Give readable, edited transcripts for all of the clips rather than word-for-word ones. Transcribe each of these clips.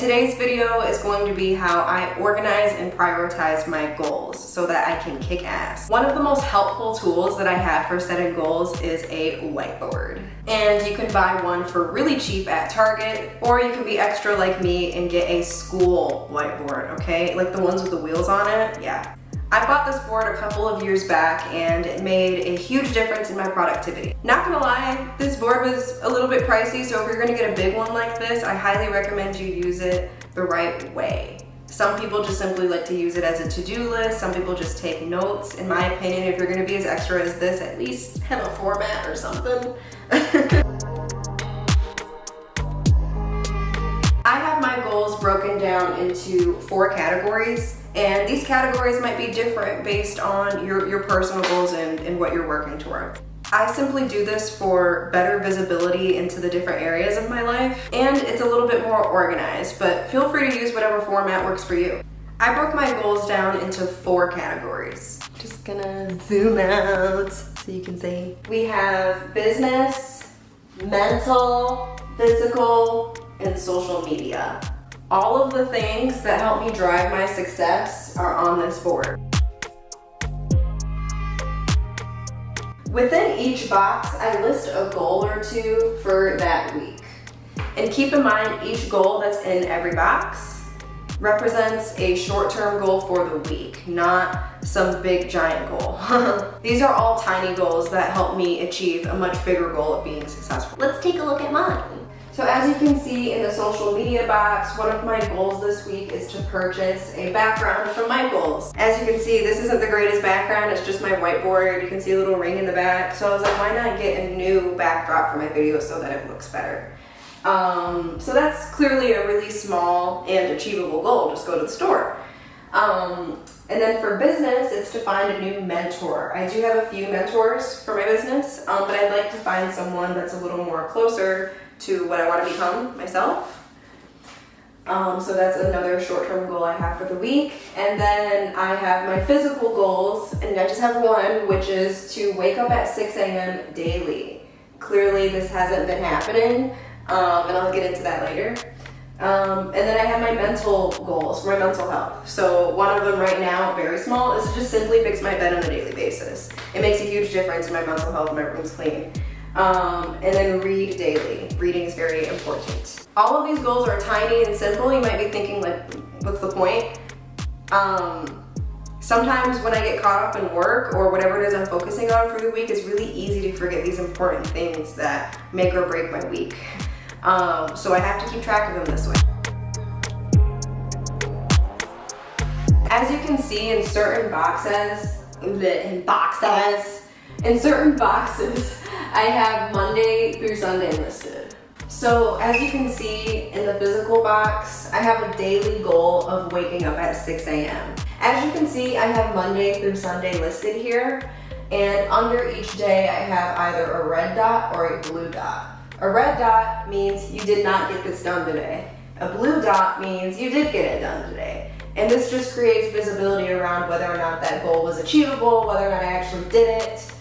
today's video is going to be how I organize and prioritize my goals so that I can kick ass. One of the most helpful tools that I have for setting goals is a whiteboard. And you can buy one for really cheap at Target, or you can be extra like me and get a school whiteboard, okay? Like the ones with the wheels on it, yeah. I bought this board a couple of years back and it made a huge difference in my productivity. Not gonna lie, this board was a little bit pricey, so if you're gonna get a big one like this, I highly recommend you use it the right way. Some people just simply like to use it as a to-do list, some people just take notes. In my opinion, if you're gonna be as extra as this, at least have a format or something. I have my goals broken down into 4 categories. And these categories might be different based on your personal goals and what you're working towards. I simply do this for better visibility into the different areas of my life, and it's a little bit more organized, but feel free to use whatever format works for you. I broke my goals down into 4 categories. Just gonna zoom out so you can see. We have business, mental, physical, and social media. All of the things that help me drive my success are on this board. Within each box, I list a goal or 2 for that week. And keep in mind, each goal that's in every box represents a short-term goal for the week, not some big giant goal. These are all tiny goals that help me achieve a much bigger goal of being successful. Let's take a look at mine. So as you can see in the social media box, one of my goals this week is to purchase a background from Michaels. As you can see, this isn't the greatest background, it's just my whiteboard. You can see a little ring in the back. So I was like, why not get a new backdrop for my video so that it looks better? So that's clearly a really small and achievable goal. Just go to the store. And then for business, it's to find a new mentor. I do have a few mentors for my business, but I'd like to find someone that's a little more closer to what I want to become myself. So that's another short-term goal I have for the week. And then I have my physical goals, and I just have one, which is to wake up at 6 a.m. daily. Clearly this hasn't been happening, and I'll get into that later. And then I have my mental goals for my mental health. So one of them right now, very small, is to just simply fix my bed on a daily basis. It makes a huge difference in my mental health. My room's clean. And then read daily. Reading is very important. All of these goals are tiny and simple. You might be thinking, like, what's the point? Sometimes when I get caught up in work or whatever it is I'm focusing on for the week, it's really easy to forget these important things that make or break my week. So I have to keep track of them this way. As you can see in certain boxes, I have Monday through Sunday listed. So as you can see in the physical box, I have a daily goal of waking up at 6 a.m. As you can see, I have Monday through Sunday listed here, and under each day I have either a red dot or a blue dot. A red dot means you did not get this done today. A blue dot means you did get it done today. And this just creates visibility around whether or not that goal was achievable, whether or not I actually did it.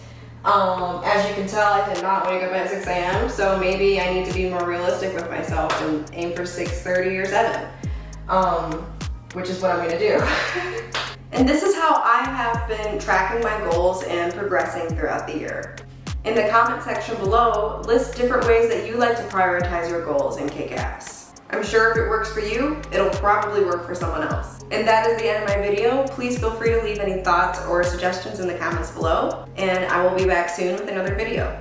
As you can tell, I did not wake up at 6 a.m., so maybe I need to be more realistic with myself and aim for 6:30 or 7, which is what I'm gonna do. And this is how I have been tracking my goals and progressing throughout the year. In the comment section below, list different ways that you like to prioritize your goals and kick ass. I'm sure if it works for you, it'll probably work for someone else. And that is the end of my video. Please feel free to leave any thoughts or suggestions in the comments below, and I will be back soon with another video.